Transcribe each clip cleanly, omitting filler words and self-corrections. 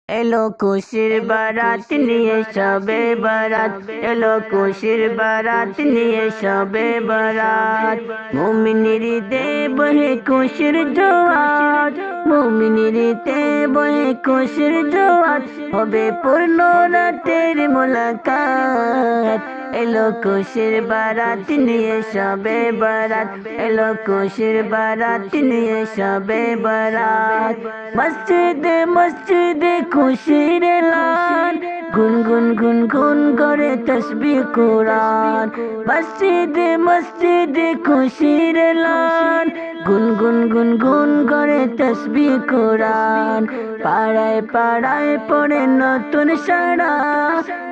এলো খুশির বারাত নিয়ে সবে বারাত, এলো খুশির বারাত নিয়ে সবে বারাত। মুমিনের ঈদে বহে খুশির জোয়ার, মুমিনের ঈদে বহে খুশির জোয়ার, হবে পূর্ণ রাতের মুলাকাত। এলো খুশির বারাত নিয়ে সবে বারাত, এলো খুশির বারাত নিয়ে সবে বারাত। মসজিদে মসজিদে খুশির এলান, গুনগুন গুনগুন করে তসবিহ কুরআন। মসজিদে মসজিদে খুশির এলান, গুনগুন গুনগুন করে তসবিহ কুরআন। পাড়ায় পাড়ায় পড়ে নতুন সাড়া,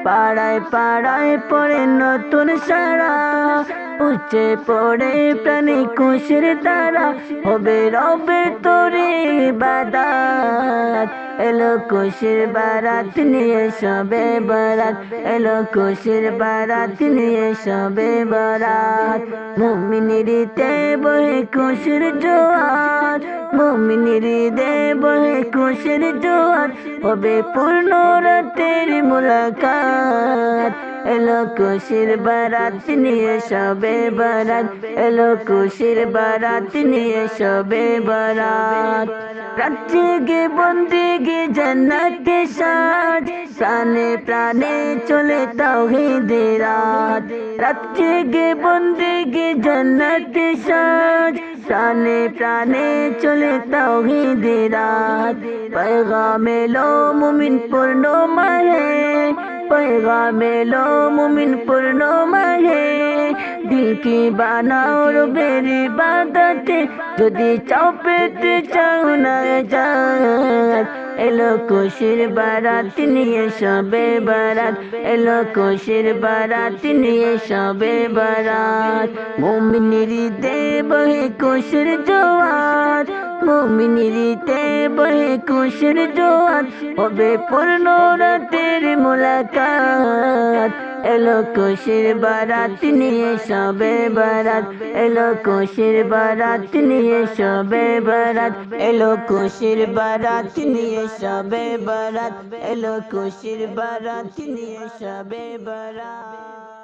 পাড়ায় পাড়ায় পড়ে নতুন সাড়া। উচ্চে পড়ে প্রাণে খুশির তারা, হবে রবের তরে ইবাদত। এলো খুশির বারাত নিয়ে সবে বারাত, এলো খুশির বারাত নিয়ে সবে বারাত। মুমিনের ঈদে বহে খুশির জোয়ার, মুমিনের ঈদে বহে খুশির জোয়ার, হবে পূর্ণ রাতের মুলাকাত। এলো খুশির বারাত নিয়ে সবে বারাত, এলো খুশির বারাত নিয়ে সবে বারাত। রাত জেগে বন্দেগে জান্নাতে সাজ, প্রাণে প্রাণে চলে তাওহীদের রাত। রাত জেগে বন্দেগে জান্নাতে সাজ, প্রাণে প্রাণে চলে তাওহীদের রাত। पैगाम लो मुमिन पूर्ण माहे, पैगाम लो मुमिन पूर्ण माहे। दिल की बानाओ रब्बेर इबादते, যদি চাও পেতে চাও না জাত। এলো খুশির বারাত নিয়ে সবে বারাত, এলো খুশির বারাত নিয়ে সবে বারাত। মুমিনের ঈদে বহে খুশির জোয়ার, মুমিনের ঈদে বহে খুশির জোয়ার, হবে পূর্ণ রাতের মুলাকাত। এলো খুশির বারাত নিয়ে সবে বারাত, এলো খুশির বারাত নিয়ে সবে বারাত, এলো খুশির বারাত নিয়ে সবে বারাত, এলো খুশির বারাত নিয়ে সবে বারাত।